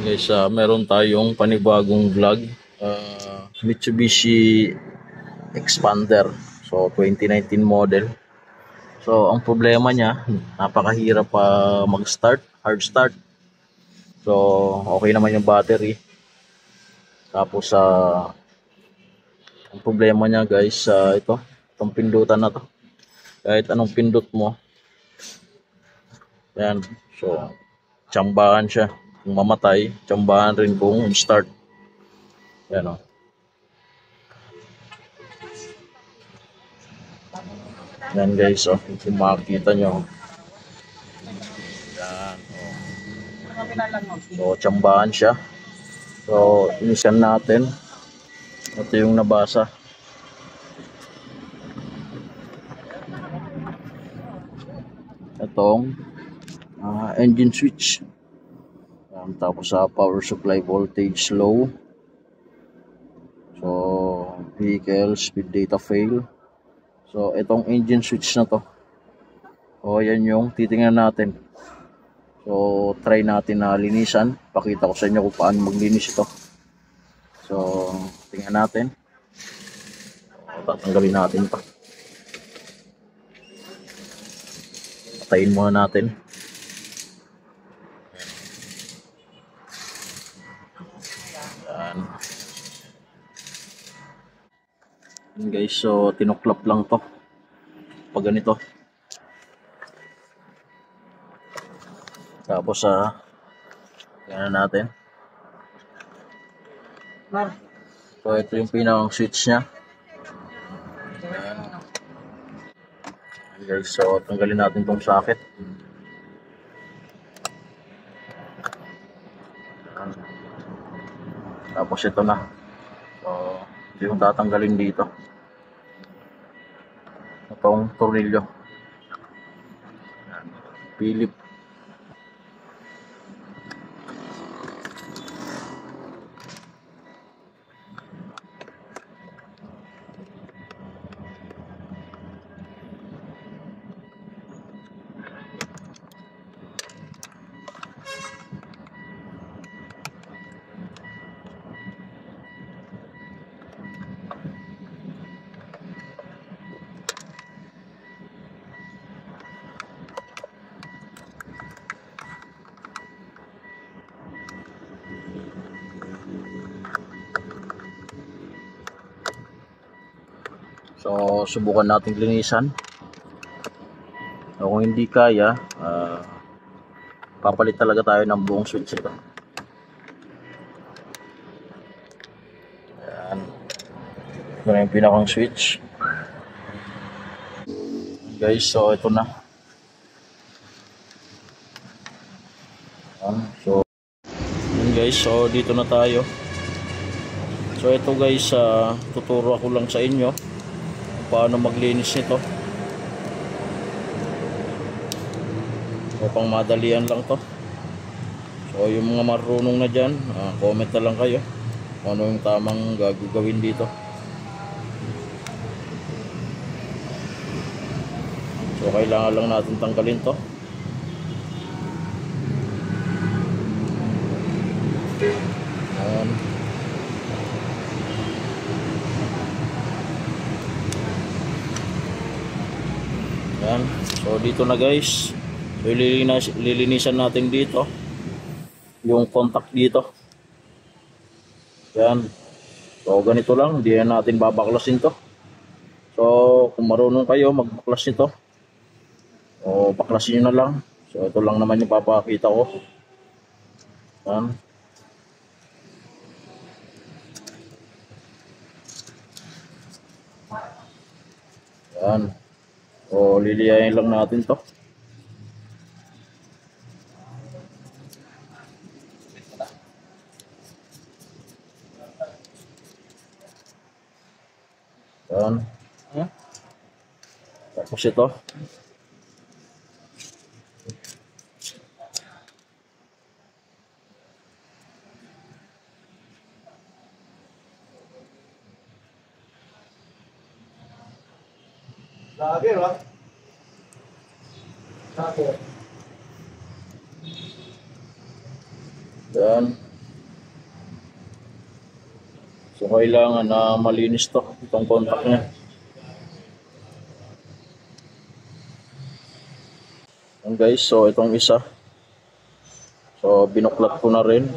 Guys, meron tayong panibagong vlog, Mitsubishi Expander, so 2019 model. So ang problema niya, napakahirap mag-start, hard start. So okay naman yung battery. Tapos ang problema niya guys, itong pindutan na to. Kahit anong pindot mo, yan, so tsambahan siya. Kung mamatay, tsambahan rin kung start. Yan o. Yan guys, kung makikita nyo. Yan, so tsambahan siya. So inisan natin. Ito yung nabasa. Itong engine switch. Tapos power supply voltage low. So vehicle speed data fail. So itong engine switch na to. O yan yung titingnan natin. So try natin na linisan. Pakita ko sa inyo kung paano maglinis ito. So tingnan natin. Tatanggalin natin ito. Patayin muna natin. Yan. Yan guys, so tinuklap lang to pag ganito. Tapos yan natin. So ito yung pinakang switch nya. Yan. Yan guys, so tanggalin natin tong socket. Yan. Tapos ito na. So ito yung tatanggalin dito. Itong tornilyo. Philip. So subukan nating linisan. So, kung hindi kaya, papalit talaga tayo ng buong switch ito. Ayan. Ito na yung pinakang switch. Guys, so ito na. So yun guys, so dito na tayo. So ito guys, tuturo ako lang sa inyo paano maglinis nito. O pang madalian lang to. So yung mga marunong na dyan, comment na lang kayo kung ano yung tamang gagawin dito. So kailangan lang natin tanggalin to. Ayan. Ayan. So dito na guys. So lilinisan natin dito yung contact dito. Yan. So ganito lang, hindi na natin babaklasin to. So kung marunong kayo magbaklas nito, o baklasin nyo na lang. So ito lang naman yung papakita ko. Yan. Yan. So liliyain lang natin to. Yan. Tapos ito. Lagi, ba? Lagi. Yan. So kailangan na malinis to, itong contact niya. Yan guys, so itong isa. So binuklat ko na rin.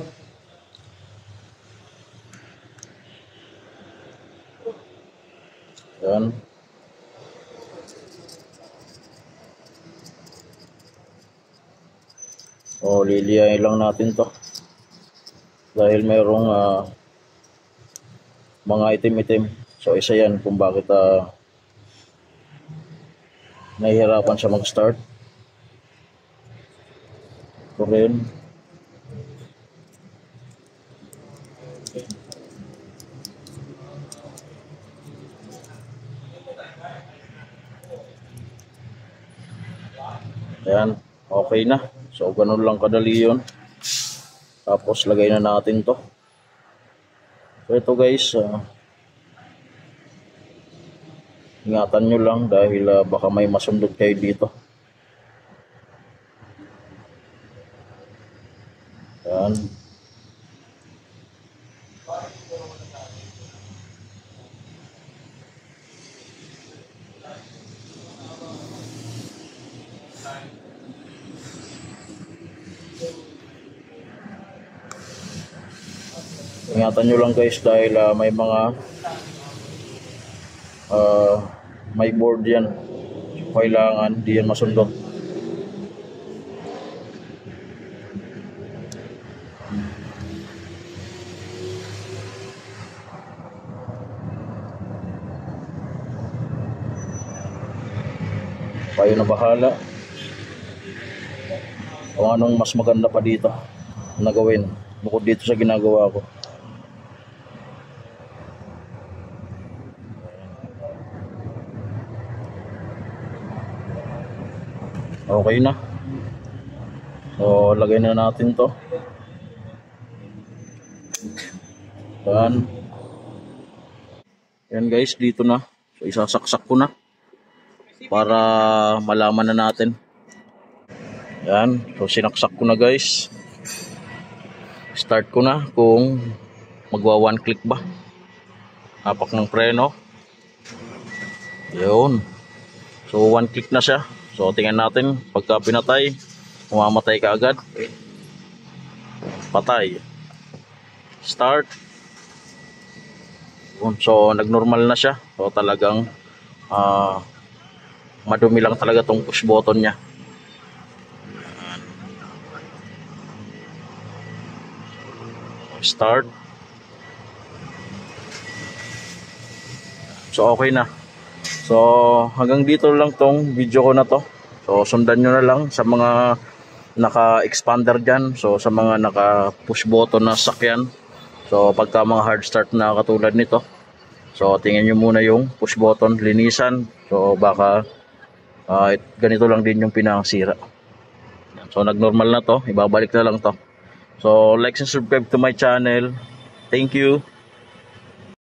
Yan. So liliyain lang natin to. Dahil mayroong mga itim-itim. So isa yan kung bakit nahihirapan siya mag-start. Ito rin. Ayan, okay na. So ganun lang kadali yun. Tapos lagay na natin to. So ito guys, ingatan nyo lang dahil baka may masundot kayo dito. Yan. Ingatan nyo lang guys dahil may mga may board yan. Kailangan di yan masundot. Kayo na bahala kung anong mas maganda pa dito na gawin bukod dito sa ginagawa ko. Okay na. So lagay na natin to. Yan. Yan guys, dito na. So isasaksak ko na para malaman na natin. Yan. So sinaksak ko na guys. Start ko na kung magwa one click ba. Hapak ng preno. Yun. So one click na siya. So tingnan natin pagka pinatay, mamamatay ka agad. Patay. Start. So nagnormal na siya. So talagang madumi lang talaga tong push button niya. Start. So okay na. So hanggang dito lang tong video ko na to. So sundan nyo na lang sa mga naka-expander dyan. So sa mga naka-push button na sakyan. So pagka mga hard start na katulad nito. So tingnan nyo muna yung push button, linisan. So baka ganito lang din yung pinakasira. So nagnormal na to, ibabalik na lang to. So like and subscribe to my channel. Thank you.